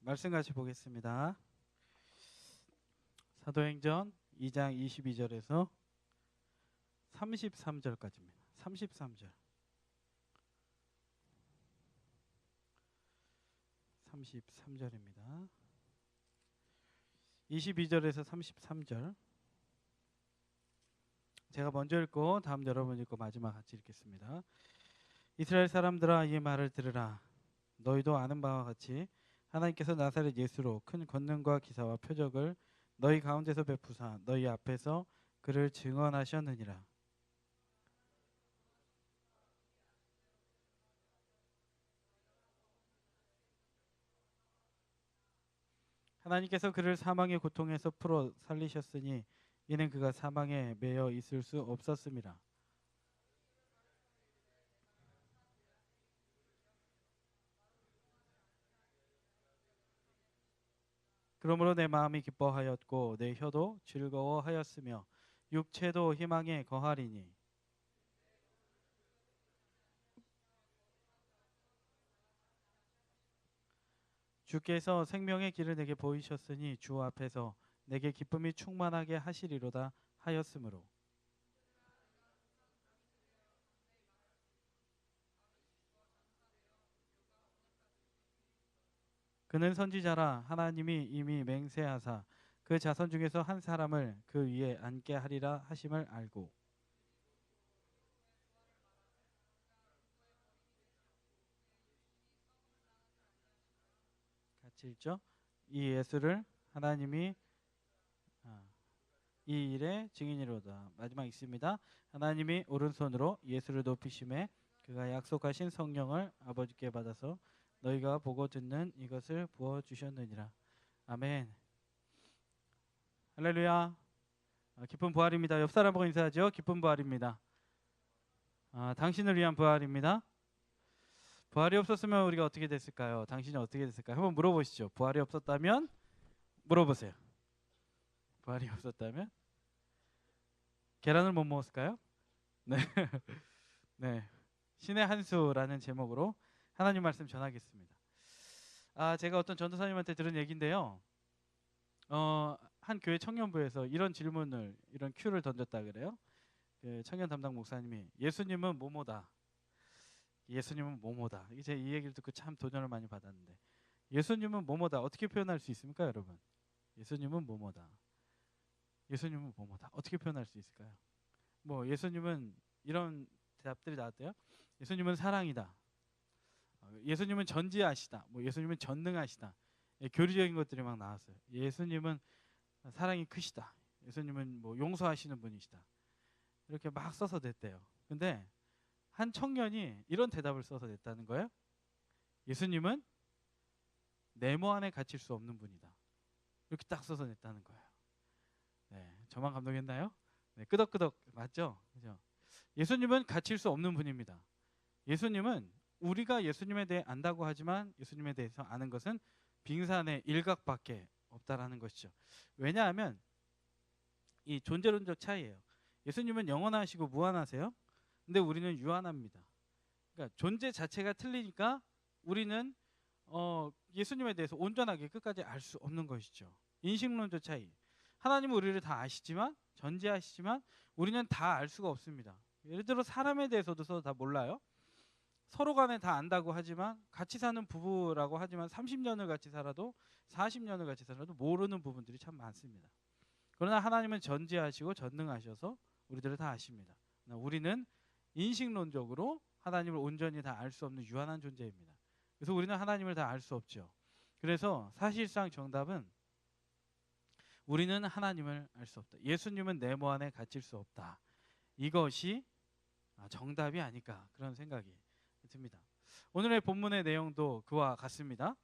말씀 같이 보겠습니다. 사도행전 2장 22절에서 33절까지입니다. 33절. 33절입니다. 22절에서 33절. 제가 먼저 읽고 다음 여러분 읽고 마지막 같이 읽겠습니다. 이스라엘 사람들아 이 말을 들으라. 너희도 아는 바와 같이 하나님께서 나사렛 예수로 큰 권능과 기사와 표적을 너희 가운데서 베푸사 너희 앞에서 그를 증언하셨느니라. 하나님께서 그를 사망의 고통에서 풀어 살리셨으니 이는 그가 사망에 매여 있을 수 없었음이라. 그러므로 내 마음이 기뻐하였고 내 혀도 즐거워하였으며 육체도 희망에 거하리니 주께서 생명의 길을 내게 보이셨으니 주 앞에서 내게 기쁨이 충만하게 하시리로다 하였으므로 그는 선지자라 하나님이 이미 맹세하사 그 자손 중에서 한 사람을 그 위에 앉게 하리라 하심을 알고 같이 읽죠. 이 예수를 하나님이 아, 이 일의 증인이로다. 마지막 있습니다. 하나님이 오른손으로 예수를 높이심에 그가 약속하신 성령을 아버지께 받아서 너희가 보고 듣는 이것을 부어 주셨느니라. 아멘. 할렐루야. 기쁜 부활입니다. 옆 사람하고 인사하죠. 기쁜 부활입니다. 당신을 위한 부활입니다. 부활이 없었으면 우리가 어떻게 됐을까요? 당신이 어떻게 됐을까요? 한번 물어보시죠. 부활이 없었다면 물어보세요. 부활이 없었다면 계란을 못 먹었을까요? 네. 네. 신의 한 수라는 제목으로 하나님 말씀 전하겠습니다. 제가 어떤 전도사님한테 들은 얘기인데요. 한 교회 청년부에서 이런 질문을, 이런 큐를 던졌다 그래요. 그 청년 담당 목사님이 예수님은 뭐뭐다. 예수님은 뭐뭐다. 이제 이 얘기를 듣고 참 도전을 많이 받았는데 예수님은 뭐뭐다. 어떻게 표현할 수 있습니까, 여러분? 예수님은 뭐뭐다. 예수님은 뭐뭐다. 어떻게 표현할 수 있을까요? 뭐 예수님은 이런 대답들이 나왔대요. 예수님은 사랑이다. 예수님은 전지하시다. 뭐 예수님은 전능하시다. 교리적인 것들이 막 나왔어요. 예수님은 사랑이 크시다. 예수님은 뭐 용서하시는 분이시다. 이렇게 막 써서 냈대요. 근데 한 청년이 이런 대답을 써서 냈다는 거예요. 예수님은 네모 안에 갇힐 수 없는 분이다. 이렇게 딱 써서 냈다는 거예요. 네, 저만 감동했나요? 네, 끄덕끄덕 맞죠? 그죠? 예수님은 갇힐 수 없는 분입니다. 예수님은 우리가 예수님에 대해 안다고 하지만 예수님에 대해서 아는 것은 빙산의 일각밖에 없다라는 것이죠. 왜냐하면 이 존재론적 차이예요. 예수님은 영원하시고 무한하세요. 근데 우리는 유한합니다. 그러니까 존재 자체가 틀리니까 우리는 예수님에 대해서 온전하게 끝까지 알 수 없는 것이죠. 인식론적 차이. 하나님은 우리를 다 아시지만 전지하시지만 우리는 다 알 수가 없습니다. 예를 들어 사람에 대해서도 서로 다 몰라요. 서로 간에 다 안다고 하지만 같이 사는 부부라고 하지만 30년을 같이 살아도 40년을 같이 살아도 모르는 부분들이 참 많습니다. 그러나 하나님은 전지하시고 전능하셔서 우리들을 다 아십니다. 우리는 인식론적으로 하나님을 온전히 다 알 수 없는 유한한 존재입니다. 그래서 우리는 하나님을 다 알 수 없죠. 그래서 사실상 정답은 우리는 하나님을 알 수 없다. 예수님은 네모 안에 갇힐 수 없다. 이것이 정답이 아닐까 그런 생각이 듭니다. 오늘의 본문의 내용도 그와 같습니다.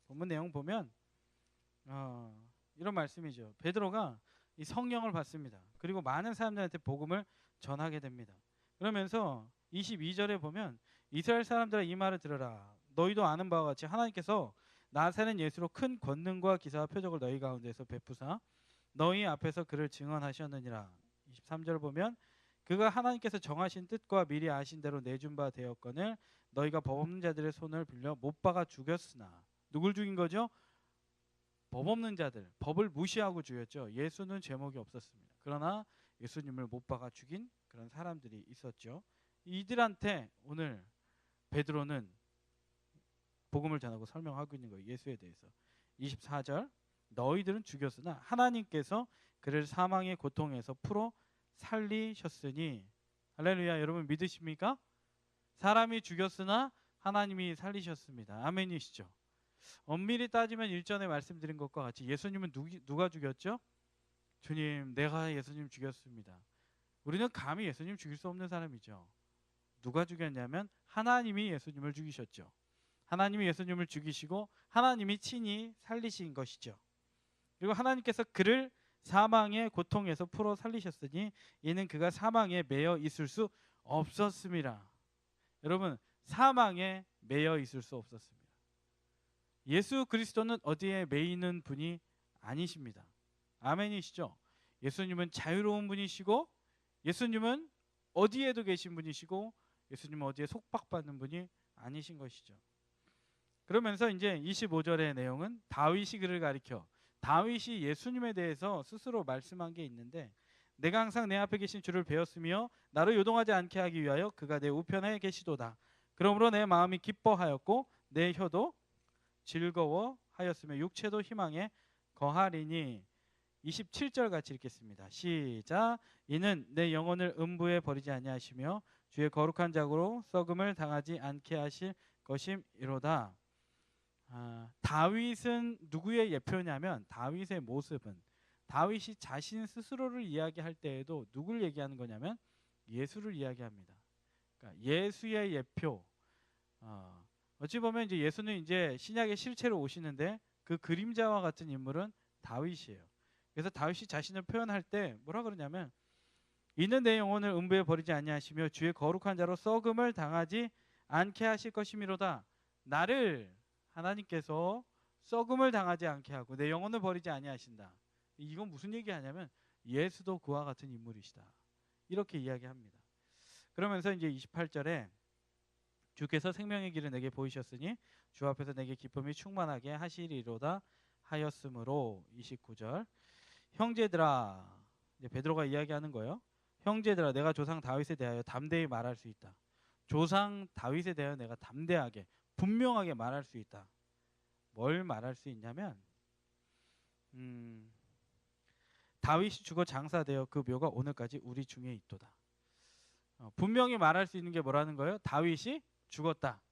본문 내용 보면 이런 말씀이죠. 베드로가 이 성령을 받습니다. 그리고 많은 사람들한테 복음을 전하게 됩니다. 그러면서 22절에 보면 이스라엘 사람들아 이 말을 들으라. 너희도 아는 바와 같이 하나님께서 나사렛 예수로 큰 권능과 기사와 표적을 너희 가운데서 베푸사 너희 앞에서 그를 증언하셨느니라. 23절 보면 그가 하나님께서 정하신 뜻과 미리 아신 대로 내준 바 되었거늘 너희가 법 없는 자들의 손을 빌려 못 박아 죽였으나 누굴 죽인 거죠? 법 없는 자들, 법을 무시하고 죽였죠. 예수는 죄목이 없었습니다. 그러나 예수님을 못 박아 죽인 그런 사람들이 있었죠. 이들한테 오늘 베드로는 복음을 전하고 설명하고 있는 거예요. 예수에 대해서. 24절 너희들은 죽였으나 하나님께서 그를 사망의 고통에서 풀어 살리셨으니. 할렐루야. 여러분 믿으십니까? 사람이 죽였으나 하나님이 살리셨습니다. 아멘이시죠? 엄밀히 따지면 일전에 말씀드린 것과 같이 예수님은 누가 죽였죠? 주님, 내가 예수님 죽였습니다. 우리는 감히 예수님 죽일 수 없는 사람이죠. 누가 죽였냐면 하나님이 예수님을 죽이셨죠. 하나님이 예수님을 죽이시고 하나님이 친히 살리신 것이죠. 그리고 하나님께서 그를 사망의 고통에서 풀어 살리셨으니 이는 그가 사망에 매여 있을 수 없었습니다. 여러분, 사망에 매여 있을 수 없었습니다. 예수 그리스도는 어디에 매이는 분이 아니십니다. 아멘이시죠? 예수님은 자유로운 분이시고 예수님은 어디에도 계신 분이시고 예수님은 어디에 속박받는 분이 아니신 것이죠. 그러면서 이제 25절의 내용은 다윗이 그를 가리켜, 다윗이 예수님에 대해서 스스로 말씀한 게 있는데, 내가 항상 내 앞에 계신 주를 배웠으며 나를 요동하지 않게 하기 위하여 그가 내 우편에 계시도다. 그러므로 내 마음이 기뻐하였고 내 혀도 즐거워하였으며 육체도 희망에 거하리니. 27절 같이 읽겠습니다. 시작. 이는 내 영혼을 음부에 버리지 아니하시며 주의 거룩한 자로 썩음을 당하지 않게 하실 것임이로다. 다윗은 누구의 예표냐면, 다윗의 모습은 다윗이 자신 스스로를 이야기할 때에도 누굴 얘기하는 거냐면 예수를 이야기합니다. 그러니까 예수의 예표. 어찌 보면 이제 예수는 이제 신약의 실체로 오시는데 그 그림자와 같은 인물은 다윗이에요. 그래서 다윗이 자신을 표현할 때 뭐라 그러냐면, 이는 내 영혼을 음부에 버리지 아니하시며 주의 거룩한 자로 썩음을 당하지 않게 하실 것이미로다. 나를 하나님께서 썩음을 당하지 않게 하고 내 영혼을 버리지 아니하신다. 이건 무슨 얘기하냐면 예수도 그와 같은 인물이시다. 이렇게 이야기합니다. 그러면서 이제 28절에 주께서 생명의 길을 내게 보이셨으니 주 앞에서 내게 기쁨이 충만하게 하시리로다 하였으므로. 29절 형제들아, 이제 베드로가 이야기하는 거예요. 형제들아, 내가 조상 다윗에 대하여 담대히 말할 수 있다. 조상 다윗에 대하여 내가 담대하게 분명하게 말할 수 있다. 뭘 말할 수 있냐면 다윗이 죽어 장사되어 그 묘가 오늘까지 우리 중에 있도다. 분명히 말할 수 있는 게 뭐라는 거예요? 다윗이 죽었다.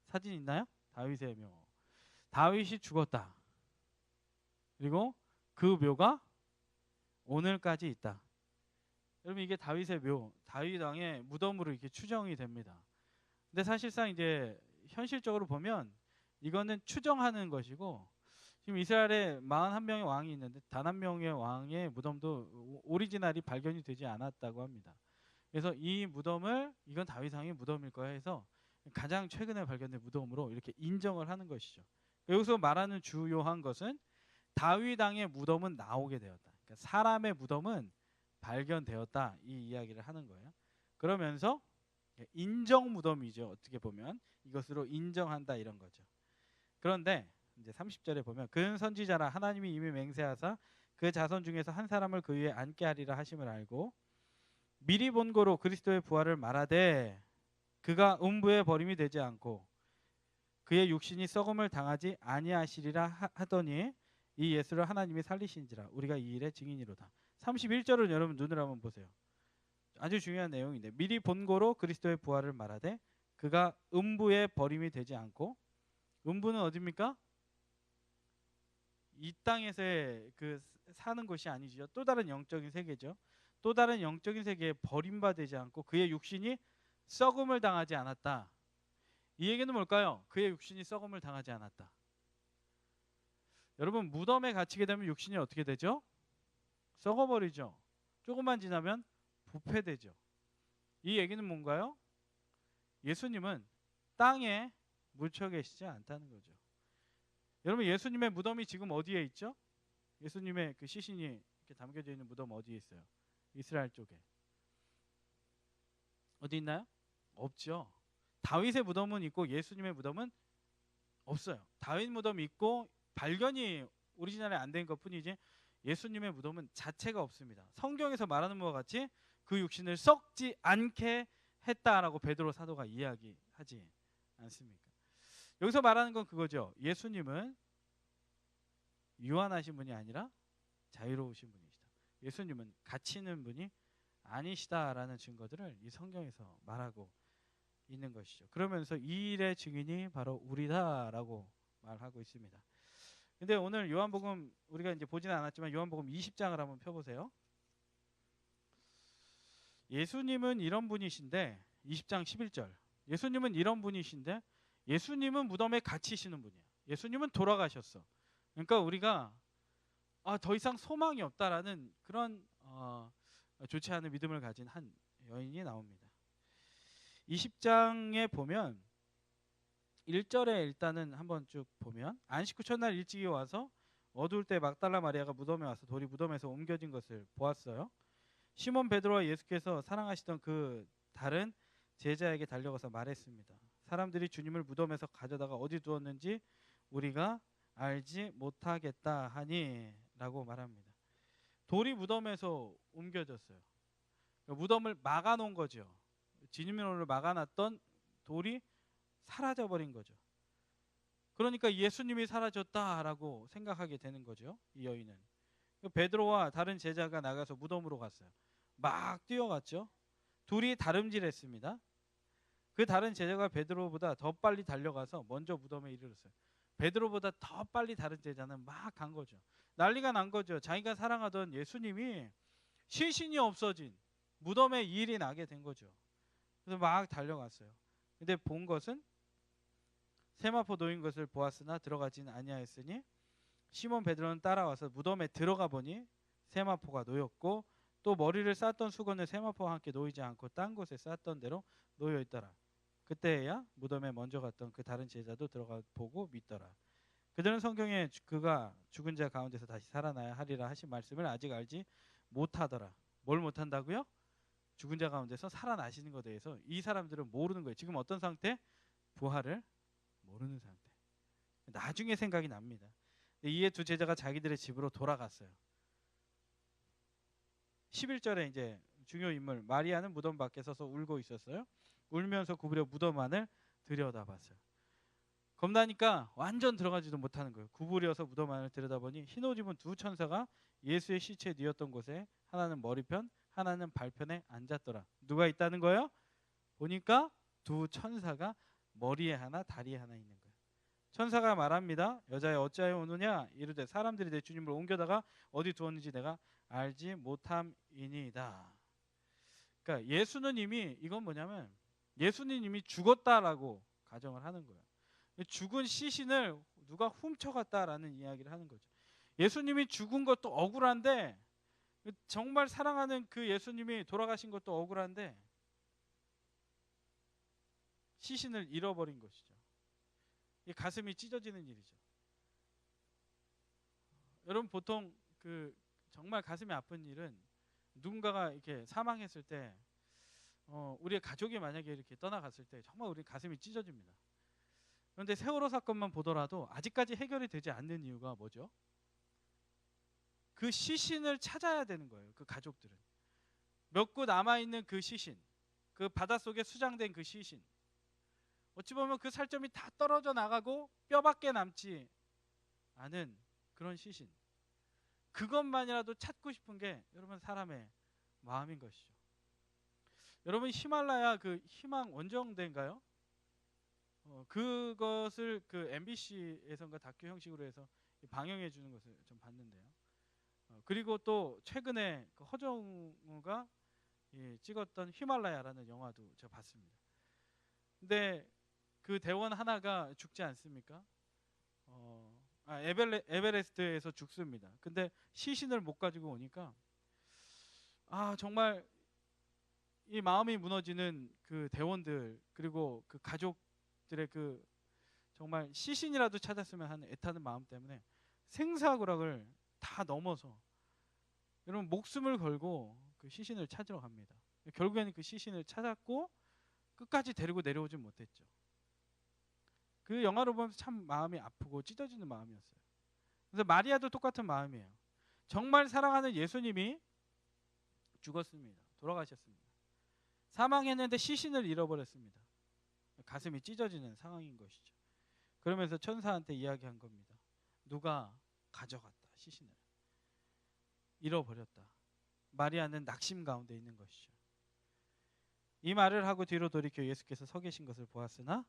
사진 있나요? 다윗의 묘. 다윗이 죽었다. 그리고 그 묘가 오늘까지 있다. 여러분, 이게 다윗의 묘, 다윗 왕의 무덤으로 이렇게 추정이 됩니다. 근데 사실상 이제 현실적으로 보면 이거는 추정하는 것이고, 지금 이스라엘에 41명의 왕이 있는데 단 한 명의 왕의 무덤도 오리지널이 발견이 되지 않았다고 합니다. 그래서 이 무덤을, 이건 다윗 왕의 무덤일 거야 해서 가장 최근에 발견된 무덤으로 이렇게 인정을 하는 것이죠. 여기서 말하는 주요한 것은 다윗 왕의 무덤은 나오게 되었다. 그러니까 사람의 무덤은 발견되었다, 이 이야기를 하는 거예요. 그러면서 인정 무덤이죠. 어떻게 보면 이것으로 인정한다, 이런 거죠. 그런데 이제 30절에 보면 그는 선지자라 하나님이 이미 맹세하사 그 자손 중에서 한 사람을 그 위에 앉게 하리라 하심을 알고 미리 본고로 그리스도의 부활을 말하되 그가 음부에 버림이 되지 않고 그의 육신이 썩음을 당하지 아니하시리라 하더니 이 예수를 하나님이 살리신지라 우리가 이 일의 증인이로다. 31절은 여러분 눈을 한번 보세요. 아주 중요한 내용인데, 미리 본고로 그리스도의 부활을 말하되 그가 음부에 버림이 되지 않고, 음부는 어디입니까? 이 땅에서의 그 사는 곳이 아니죠. 또 다른 영적인 세계죠. 또 다른 영적인 세계에 버림받지 않고 그의 육신이 썩음을 당하지 않았다. 이 얘기는 뭘까요? 그의 육신이 썩음을 당하지 않았다. 여러분, 무덤에 갇히게 되면 육신이 어떻게 되죠? 썩어버리죠. 조금만 지나면 부패되죠. 이 얘기는 뭔가요? 예수님은 땅에 묻혀 계시지 않다는 거죠. 여러분, 예수님의 무덤이 지금 어디에 있죠? 예수님의 그 시신이 이렇게 담겨져 있는 무덤 어디에 있어요? 이스라엘 쪽에. 어디 있나요? 없죠. 다윗의 무덤은 있고 예수님의 무덤은 없어요. 다윗 무덤이 있고 발견이 오리지널이 안 된 것뿐이지 예수님의 무덤은 자체가 없습니다. 성경에서 말하는 바와 같이 그 육신을 썩지 않게 했다라고 베드로 사도가 이야기하지 않습니까? 여기서 말하는 건 그거죠. 예수님은 유한하신 분이 아니라 자유로우신 분이시다. 예수님은 갇히는 분이 아니시다라는 증거들을 이 성경에서 말하고 있는 것이죠. 그러면서 이 일의 증인이 바로 우리다라고 말하고 있습니다. 근데 오늘 요한복음 우리가 이제 보지는 않았지만 요한복음 20장을 한번 펴보세요. 예수님은 이런 분이신데 20장 11절 예수님은 이런 분이신데 예수님은 무덤에 갇히시는 분이에요. 예수님은 돌아가셨어. 그러니까 우리가 더 이상 소망이 없다라는 그런 좋지 않은 믿음을 가진 한 여인이 나옵니다. 20장에 보면 1절에 일단은 한번 쭉 보면 안식 후 첫날 일찍이 와서 어두울 때 막달라 마리아가 무덤에 와서 돌이 무덤에서 옮겨진 것을 보았어요. 시몬 베드로와 예수께서 사랑하시던 그 다른 제자에게 달려가서 말했습니다. 사람들이 주님을 무덤에서 가져다가 어디 두었는지 우리가 알지 못하겠다 하니 라고 말합니다. 돌이 무덤에서 옮겨졌어요. 무덤을 막아놓은 거죠. 진입로를 막아놨던 돌이 사라져버린 거죠. 그러니까 예수님이 사라졌다라고 생각하게 되는 거죠. 이 여인은. 베드로와 다른 제자가 나가서 무덤으로 갔어요. 막 뛰어갔죠. 둘이 다름질했습니다. 그 다른 제자가 베드로보다 더 빨리 달려가서 먼저 무덤에 이르렀어요. 베드로보다 더 빨리 다른 제자는 막 간 거죠. 난리가 난 거죠. 자기가 사랑하던 예수님이 시신이 없어진 무덤에 이 일이 나게 된 거죠. 그래서 막 달려갔어요. 근데 본 것은 세마포 놓인 것을 보았으나 들어가지는 아니하였으니 시몬 베드로는 따라와서 무덤에 들어가 보니 세마포가 놓였고 또 머리를 쌌던 수건을 세마포와 함께 놓이지 않고 딴 곳에 쌌던 대로 놓여 있더라. 그때야 무덤에 먼저 갔던 그 다른 제자도 들어가 보고 믿더라. 그들은 성경에 그가 죽은 자 가운데서 다시 살아나야 하리라 하신 말씀을 아직 알지 못하더라. 뭘 못한다고요? 죽은 자 가운데서 살아나시는 것에 대해서 이 사람들은 모르는 거예요. 지금 어떤 상태? 부활을 모르는 상태. 나중에 생각이 납니다. 이에 두 제자가 자기들의 집으로 돌아갔어요. 11절에 이제 중요 인물 마리아는 무덤 밖에 서서 울고 있었어요. 울면서 구부려 무덤 안을 들여다봤어요. 겁나니까 완전 들어가지도 못하는 거예요. 구부려서 무덤 안을 들여다보니 흰 옷 입은 두 천사가 예수의 시체에 뉘었던 곳에 하나는 머리편 하나는 발편에 앉았더라. 누가 있다는 거예요? 보니까 두 천사가 머리에 하나 다리에 하나 있는 거예요. 천사가 말합니다. 여자여 어찌하여 오느냐? 이르되 사람들이 내 주님을 옮겨다가 어디 두었는지 내가 알지 못함이니이다. 그러니까 예수는 이미 이건 뭐냐면 예수는 이미 죽었다라고 가정을 하는 거예요. 죽은 시신을 누가 훔쳐갔다라는 이야기를 하는 거죠. 예수님이 죽은 것도 억울한데 정말 사랑하는 그 예수님이 돌아가신 것도 억울한데 시신을 잃어버린 것이죠. 이 가슴이 찢어지는 일이죠. 여러분 보통 그 정말 가슴이 아픈 일은 누군가가 이렇게 사망했을 때 우리의 가족이 만약에 이렇게 떠나갔을 때 정말 우리 가슴이 찢어집니다. 그런데 세월호 사건만 보더라도 아직까지 해결이 되지 않는 이유가 뭐죠? 그 시신을 찾아야 되는 거예요. 그 가족들은 몇 구 남아있는 그 시신, 그 바닷속에 수장된 그 시신, 어찌 보면 그 살점이 다 떨어져 나가고 뼈밖에 남지 않은 그런 시신, 그것만이라도 찾고 싶은 게 여러분 사람의 마음인 것이죠. 여러분 히말라야 그 희망 원정대인가요? 그것을 그 MBC에서인가 다큐 형식으로 해서 방영해 주는 것을 좀 봤는데요. 그리고 또 최근에 그 허정우가 찍었던 히말라야라는 영화도 제가 봤습니다. 근데 그 대원 하나가 죽지 않습니까? 에베레스트에서 죽습니다. 근데 시신을 못 가지고 오니까 정말 이 마음이 무너지는 그 대원들 그리고 그 가족들의 그 정말 시신이라도 찾았으면 하는 애타는 마음 때문에 생사고락을 다 넘어서 여러분 목숨을 걸고 그 시신을 찾으러 갑니다. 결국에는 그 시신을 찾았고 끝까지 데리고 내려오진 못했죠. 그 영화를 보면서 참 마음이 아프고 찢어지는 마음이었어요. 그래서 마리아도 똑같은 마음이에요. 정말 사랑하는 예수님이 죽었습니다. 돌아가셨습니다. 사망했는데 시신을 잃어버렸습니다. 가슴이 찢어지는 상황인 것이죠. 그러면서 천사한테 이야기한 겁니다. 누가 가져갔다. 시신을. 잃어버렸다. 마리아는 낙심 가운데 있는 것이죠. 이 말을 하고 뒤로 돌이켜 예수께서 서 계신 것을 보았으나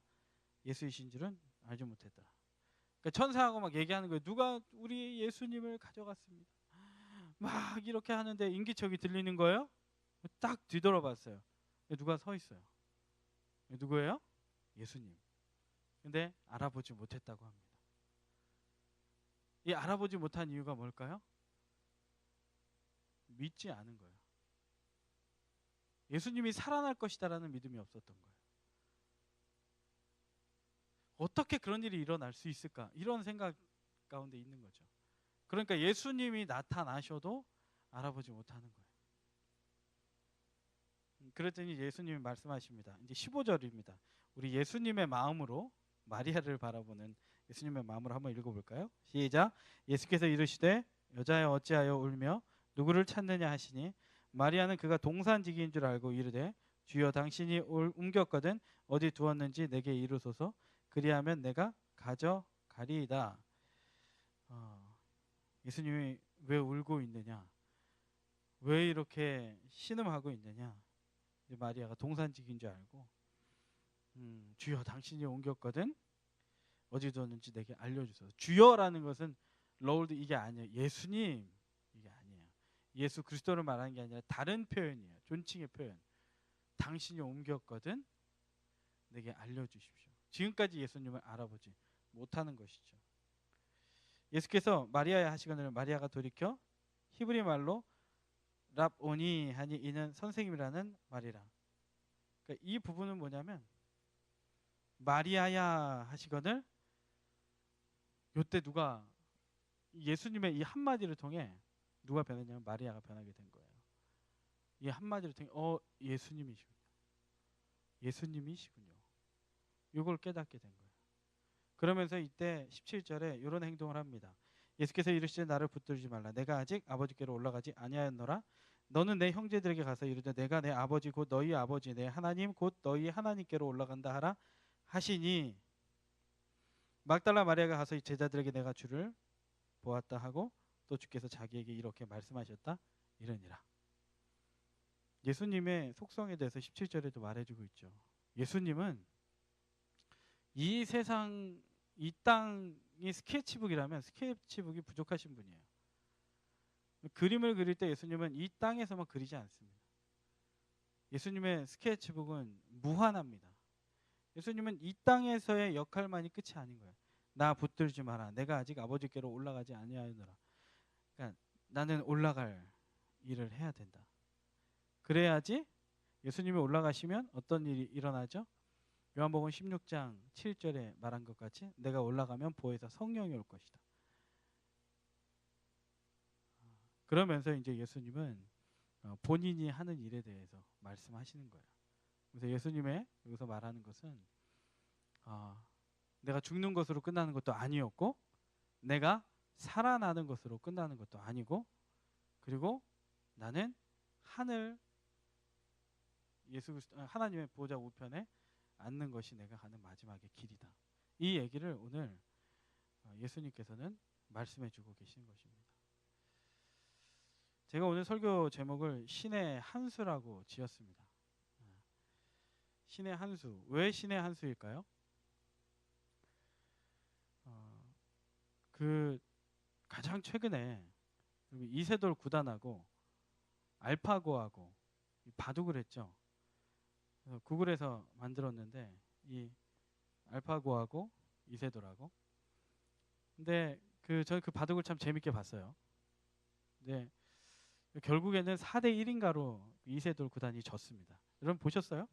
예수이신 줄은 알지 못했다. 그러니까 천사하고 막 얘기하는 거예요. 누가 우리 예수님을 가져갔습니다. 막 이렇게 하는데 인기척이 들리는 거예요. 딱 뒤돌아봤어요. 누가 서 있어요. 누구예요? 예수님. 근데 알아보지 못했다고 합니다. 이 알아보지 못한 이유가 뭘까요? 믿지 않은 거예요. 예수님이 살아날 것이다라는 믿음이 없었던 거예요. 어떻게 그런 일이 일어날 수 있을까? 이런 생각 가운데 있는 거죠. 그러니까 예수님이 나타나셔도 알아보지 못하는 거예요. 그랬더니 예수님이 말씀하십니다. 이제 15절입니다. 우리 예수님의 마음으로 마리아를 바라보는 예수님의 마음으로 한번 읽어볼까요? 시작. 예수께서 이르시되 여자여 어찌하여 울며 누구를 찾느냐 하시니 마리아는 그가 동산지기인 줄 알고 이르되 주여 당신이 옮겼거든 어디 두었는지 내게 이르소서 그리하면 내가 가져가리이다. 예수님이 왜 울고 있느냐? 왜 이렇게 신음하고 있느냐? 마리아가 동산지기인 줄 알고 주여 당신이 옮겼거든 어디 두었는지 내게 알려주소서. 주여라는 것은 Lord 이게 아니에요. 예수님 이게 아니에요. 예수 그리스도를 말하는 게 아니라 다른 표현이에요. 존칭의 표현. 당신이 옮겼거든 내게 알려주십시오. 지금까지 예수님을 알아보지 못하는 것이죠. 예수께서 마리아야 하시거늘 마리아가 돌이켜 히브리 말로 랍오니 하니 이는 선생님이라는 말이라. 그러니까 이 부분은 뭐냐면 마리아야 하시거늘 요때 누가 예수님의 이 한마디를 통해 누가 변했냐면 마리아가 변하게 된 거예요. 이 한마디를 통해 예수님이시군요. 예수님이시군요. 이걸 깨닫게 된 거예요. 그러면서 이때 17절에 이런 행동을 합니다. 예수께서 이르시되 나를 붙들지 말라. 내가 아직 아버지께로 올라가지 아니하였노라. 너는 내 형제들에게 가서 이르되 내가 내 아버지 곧 너희 아버지 내 하나님 곧 너희 하나님께로 올라간다 하라 하시니 막달라 마리아가 가서 이 제자들에게 내가 주를 보았다 하고 또 주께서 자기에게 이렇게 말씀하셨다 이러니라. 예수님의 속성에 대해서 17절에도 말해주고 있죠. 예수님은 이 세상 이 땅이 스케치북이라면 스케치북이 부족하신 분이에요. 그림을 그릴 때 예수님은 이 땅에서만 그리지 않습니다. 예수님의 스케치북은 무한합니다. 예수님은 이 땅에서의 역할만이 끝이 아닌 거예요. 나 붙들지 마라. 내가 아직 아버지께로 올라가지 아니하였노라. 그러니까 나는 올라갈 일을 해야 된다. 그래야지 예수님이 올라가시면 어떤 일이 일어나죠? 요한복음 16장 7절에 말한 것 같이 내가 올라가면 보혜사 성령이 올 것이다. 그러면서 이제 예수님은 본인이 하는 일에 대해서 말씀하시는 거예요. 그래서 예수님의 여기서 말하는 것은 내가 죽는 것으로 끝나는 것도 아니었고 내가 살아나는 것으로 끝나는 것도 아니고 그리고 나는 예수 그리스도 하나님의 보좌 우편에 앉는 것이 내가 가는 마지막의 길이다. 이 얘기를 오늘 예수님께서는 말씀해 주고 계시는 것입니다. 제가 오늘 설교 제목을 신의 한 수라고 지었습니다. 신의 한 수. 왜 신의 한 수일까요? 그 가장 최근에 이세돌 구단하고 알파고하고 바둑을 했죠. 구글에서 만들었는데 이 알파고하고 이세돌하고. 근데 저는 그 바둑을 참 재밌게 봤어요. 근데 결국에는 4대 1인가로 이세돌 구단이 졌습니다. 여러분 보셨어요?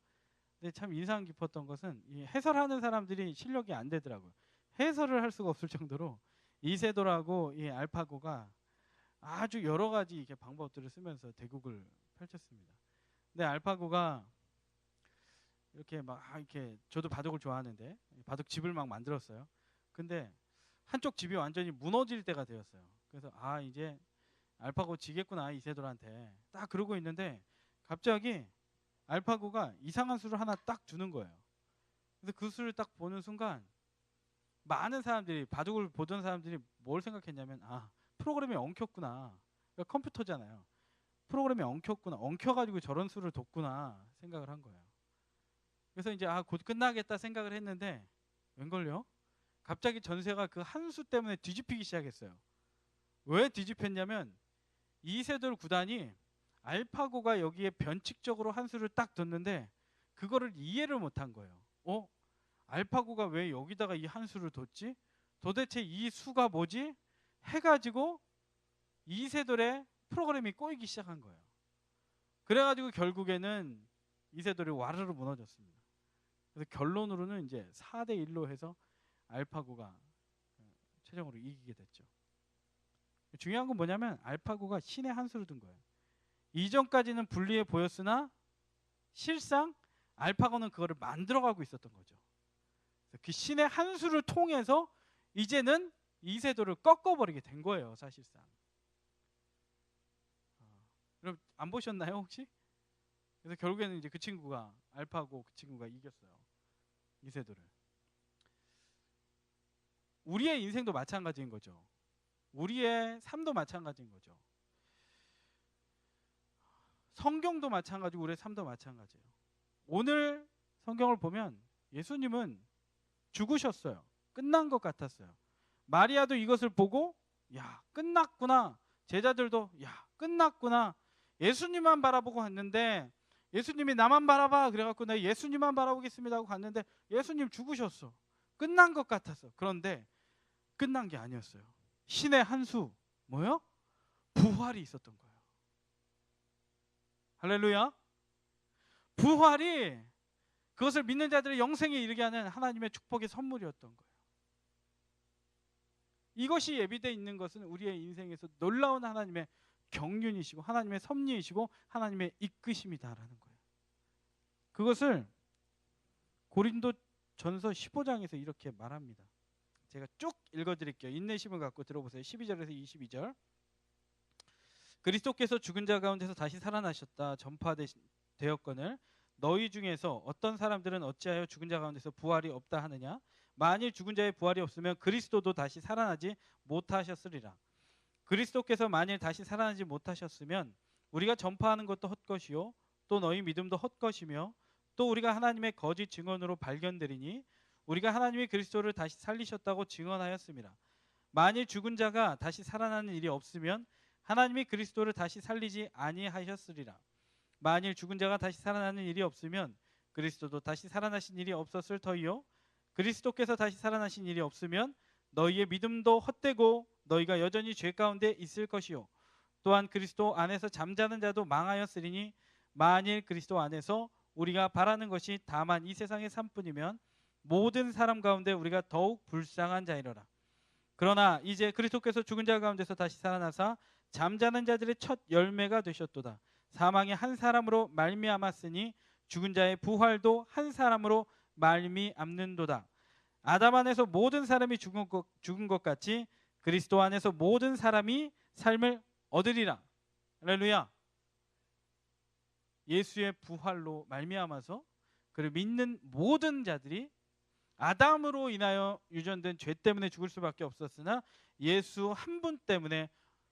근데 참 인상 깊었던 것은 이 해설하는 사람들이 실력이 안 되더라고요. 해설을 할 수가 없을 정도로 이세돌하고 이 알파고가 아주 여러 가지 이렇게 방법들을 쓰면서 대국을 펼쳤습니다. 근데 알파고가 이렇게 막 이렇게 저도 바둑을 좋아하는데 바둑 집을 막 만들었어요. 근데 한쪽 집이 완전히 무너질 때가 되었어요. 그래서 이제 알파고 지겠구나 이세돌한테 딱 그러고 있는데 갑자기 알파고가 이상한 수를 하나 딱 주는 거예요. 그래서 그 수를 딱 보는 순간 많은 사람들이, 바둑을 보던 사람들이 뭘 생각했냐면 프로그램이 엉켰구나. 그러니까 컴퓨터잖아요. 프로그램이 엉켰구나. 엉켜가지고 저런 수를 뒀구나 생각을 한 거예요. 그래서 이제 곧 끝나겠다 생각을 했는데 웬걸요? 갑자기 전세가 그 한 수 때문에 뒤집히기 시작했어요. 왜 뒤집혔냐면 이세돌 구단이 알파고가 여기에 변칙적으로 한 수를 딱 뒀는데 그거를 이해를 못한 거예요. 알파고가 왜 여기다가 이 한 수를 뒀지? 도대체 이 수가 뭐지? 해가지고 이세돌의 프로그램이 꼬이기 시작한 거예요. 그래가지고 결국에는 이세돌이 와르르 무너졌습니다. 그래서 결론으로는 이제 4대1로 해서 알파고가 최종으로 이기게 됐죠. 중요한 건 뭐냐면 알파고가 신의 한 수를 둔 거예요. 이전까지는 불리해 보였으나 실상 알파고는 그거를 만들어가고 있었던 거죠. 그 신의 한 수를 통해서 이제는 이세돌을 꺾어버리게 된 거예요, 사실상. 여러분 안 보셨나요 혹시? 그래서 결국에는 이제 그 친구가, 알파고 그 친구가 이겼어요, 이세돌을. 우리의 인생도 마찬가지인 거죠. 우리의 삶도 마찬가지인 거죠. 성경도 마찬가지고 우리의 삶도 마찬가지예요. 오늘 성경을 보면 예수님은 죽으셨어요. 끝난 것 같았어요. 마리아도 이것을 보고 끝났구나. 제자들도 끝났구나. 예수님만 바라보고 갔는데 예수님이 나만 바라봐 그래갖고 내가 예수님만 바라보겠습니다 하고 갔는데 예수님 죽으셨어. 끝난 것 같았어. 그런데 끝난 게 아니었어요. 신의 한 수, 뭐요? 부활이 있었던 거예요. 할렐루야. 부활이 그것을 믿는 자들의 영생에 이르게 하는 하나님의 축복의 선물이었던 거예요. 이것이 예비되어 있는 것은 우리의 인생에서 놀라운 하나님의 경륜이시고 하나님의 섭리이시고 하나님의 이끄심이다라는 거예요. 그것을 고린도전서 15장에서 이렇게 말합니다. 제가 쭉 읽어드릴게요. 인내심을 갖고 들어보세요. 12절에서 22절. 그리스도께서 죽은 자 가운데서 다시 살아나셨다 전파되었거늘 너희 중에서 어떤 사람들은 어찌하여 죽은 자 가운데서 부활이 없다 하느냐? 만일 죽은 자의 부활이 없으면 그리스도도 다시 살아나지 못하셨으리라. 그리스도께서 만일 다시 살아나지 못하셨으면 우리가 전파하는 것도 헛것이요 또 너희 믿음도 헛것이며 또 우리가 하나님의 거짓 증언으로 발견되리니 우리가 하나님이 그리스도를 다시 살리셨다고 증언하였습니다. 만일 죽은 자가 다시 살아나는 일이 없으면 하나님이 그리스도를 다시 살리지 아니하셨으리라. 만일 죽은 자가 다시 살아나는 일이 없으면 그리스도도 다시 살아나신 일이 없었을 터이요 그리스도께서 다시 살아나신 일이 없으면 너희의 믿음도 헛되고 너희가 여전히 죄 가운데 있을 것이요 또한 그리스도 안에서 잠자는 자도 망하였으리니 만일 그리스도 안에서 우리가 바라는 것이 다만 이 세상의 삶뿐이면 모든 사람 가운데 우리가 더욱 불쌍한 자이로라. 그러나 이제 그리스도께서 죽은 자 가운데서 다시 살아나사 잠자는 자들의 첫 열매가 되셨도다. 사망이 한 사람으로 말미암았으니 죽은 자의 부활도 한 사람으로 말미암는도다. 아담 안에서 모든 사람이 죽은 것 같이 그리스도 안에서 모든 사람이 삶을 얻으리라. 할렐루야. 예수의 부활로 말미암아서 그를 믿는 모든 자들이 아담으로 인하여 유전된 죄 때문에 죽을 수밖에 없었으나 예수 한 분 때문에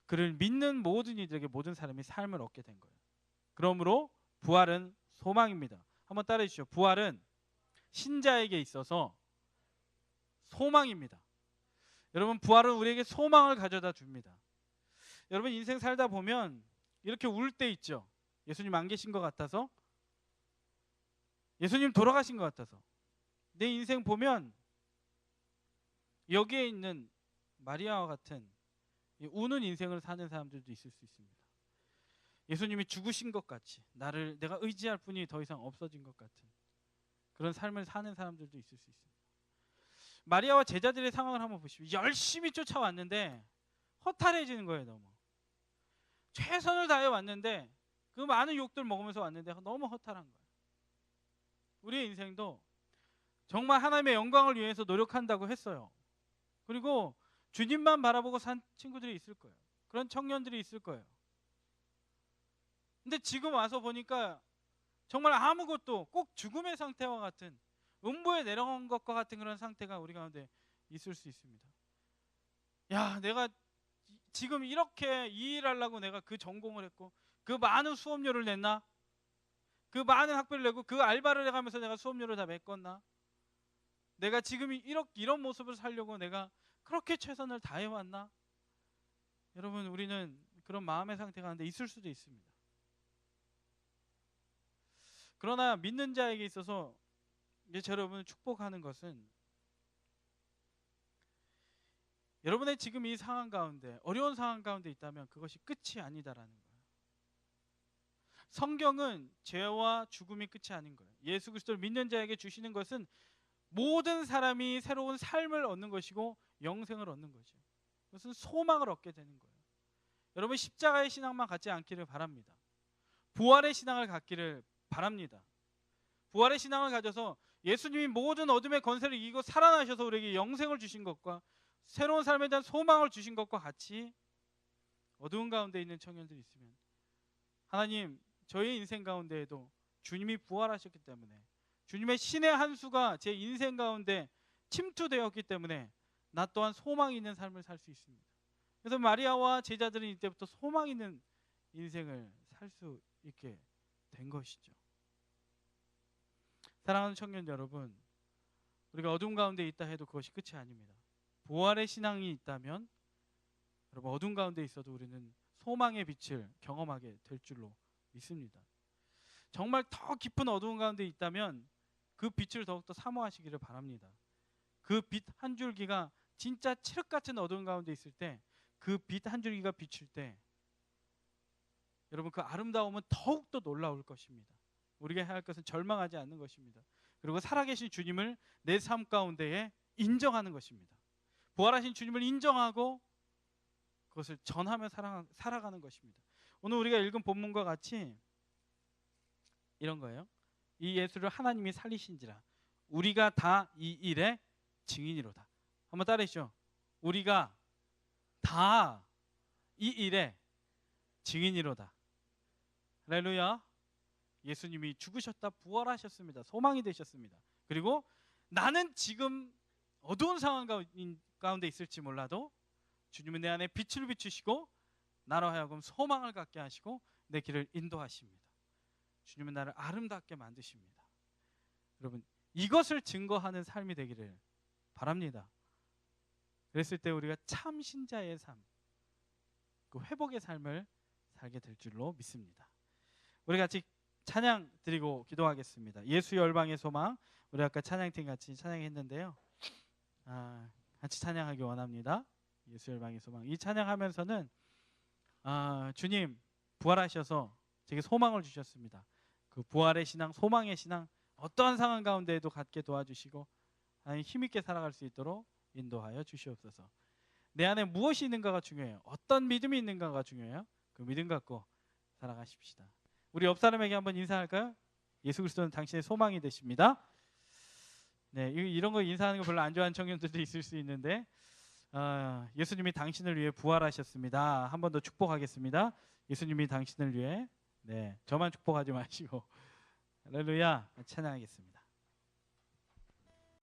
그를 믿는 모든 이들에게 모든 사람이 삶을 얻게 된 거예요. 그러므로 부활은 소망입니다. 한번 따라해 주시죠. 부활은 신자에게 있어서 소망입니다. 여러분, 부활은 우리에게 소망을 가져다 줍니다. 여러분, 인생 살다 보면 이렇게 울 때 있죠. 예수님 안 계신 것 같아서, 예수님 돌아가신 것 같아서. 내 인생 보면 여기에 있는 마리아와 같은 우는 인생을 사는 사람들도 있을 수 있습니다. 예수님이 죽으신 것 같이 내가 의지할 분이 더 이상 없어진 것 같은 그런 삶을 사는 사람들도 있을 수 있습니다. 마리아와 제자들의 상황을 한번 보십시오. 열심히 쫓아왔는데 허탈해지는 거예요. 너무 최선을 다해 왔는데 그 많은 욕들 먹으면서 왔는데 너무 허탈한 거예요. 우리의 인생도 정말 하나님의 영광을 위해서 노력한다고 했어요. 그리고 주님만 바라보고 산 친구들이 있을 거예요. 그런 청년들이 있을 거예요. 근데 지금 와서 보니까 정말 아무것도, 꼭 죽음의 상태와 같은, 음부에 내려간 것과 같은 그런 상태가 우리 가운데 있을 수 있습니다. 야, 내가 지금 이렇게 이 일 하려고 내가 그 전공을 했고 그 많은 수업료를 냈나? 그 많은 학비를 내고 그 알바를 해가면서 내가 수업료를 다 메꿨나? 내가 지금 이런 모습을 살려고 내가 그렇게 최선을 다해왔나? 여러분, 우리는 그런 마음의 상태가 한데 있을 수도 있습니다. 그러나 믿는 자에게 있어서 이제 여러분을 축복하는 것은 여러분의 지금 이 상황 가운데, 어려운 상황 가운데 있다면 그것이 끝이 아니다라는 거예요. 성경은 죄와 죽음이 끝이 아닌 거예요. 예수 그리스도를 믿는 자에게 주시는 것은 모든 사람이 새로운 삶을 얻는 것이고 영생을 얻는 거죠. 그것은 소망을 얻게 되는 거예요. 여러분, 십자가의 신앙만 갖지 않기를 바랍니다. 부활의 신앙을 갖기를 바랍니다. 부활의 신앙을 가져서 예수님이 모든 어둠의 권세를 이기고 살아나셔서 우리에게 영생을 주신 것과 새로운 삶에 대한 소망을 주신 것과 같이 어두운 가운데 있는 청년들이 있으면, 하나님, 저의 인생 가운데에도 주님이 부활하셨기 때문에, 주님의 신의 한 수가 제 인생 가운데 침투되었기 때문에 나 또한 소망 있는 삶을 살 수 있습니다. 그래서 마리아와 제자들은 이때부터 소망 있는 인생을 살 수 있게 된 것이죠. 사랑하는 청년 여러분, 우리가 어둠 가운데 있다 해도 그것이 끝이 아닙니다. 부활의 신앙이 있다면 여러분, 어둠 가운데 있어도 우리는 소망의 빛을 경험하게 될 줄로 믿습니다. 정말 더 깊은 어두운 가운데 있다면 그 빛을 더욱더 사모하시기를 바랍니다. 그 빛 한 줄기가 진짜 칠흑 같은 어두운 가운데 있을 때, 그 빛 한 줄기가 비칠 때 여러분, 그 아름다움은 더욱더 놀라울 것입니다. 우리가 해야 할 것은 절망하지 않는 것입니다. 그리고 살아계신 주님을 내 삶 가운데에 인정하는 것입니다. 부활하신 주님을 인정하고 그것을 전하며 살아가는 것입니다. 오늘 우리가 읽은 본문과 같이 이런 거예요. 이 예수를 하나님이 살리신지라 우리가 다 이 일의 증인이로다. 한번 따라하시죠. 우리가 다 이 일의 증인이로다. 할렐루야. 예수님이 죽으셨다 부활하셨습니다. 소망이 되셨습니다. 그리고 나는 지금 어두운 상황 가운데 있을지 몰라도 주님은 내 안에 빛을 비추시고 나로 하여금 소망을 갖게 하시고 내 길을 인도하십니다. 주님은 나를 아름답게 만드십니다. 여러분, 이것을 증거하는 삶이 되기를 바랍니다. 그랬을 때 우리가 참 신자의 삶, 그 회복의 삶을 살게 될 줄로 믿습니다. 우리 같이 찬양 드리고 기도하겠습니다. 예수 열방의 소망, 우리 아까 찬양팀 같이 찬양했는데요. 같이 찬양하기 원합니다. 예수 열방의 소망. 이 찬양하면서는 주님 부활하셔서 제게 소망을 주셨습니다. 그 부활의 신앙, 소망의 신앙, 어떠한 상황 가운데에도 갖게 도와주시고 힘있게 살아갈 수 있도록 인도하여 주시옵소서. 내 안에 무엇이 있는가가 중요해요. 어떤 믿음이 있는가가 중요해요. 그 믿음 갖고 살아가십시다. 우리 옆 사람에게 한번 인사할까요? 예수 그리스도는 당신의 소망이 되십니다. 네, 이런 거 인사하는 거 별로 안 좋아하는 청년들도 있을 수 있는데 예수님이 당신을 위해 부활하셨습니다. 한 번 더 축복하겠습니다. 예수님이 당신을 위해, 네, 저만 축복하지 마시고 할렐루야 찬양하겠습니다.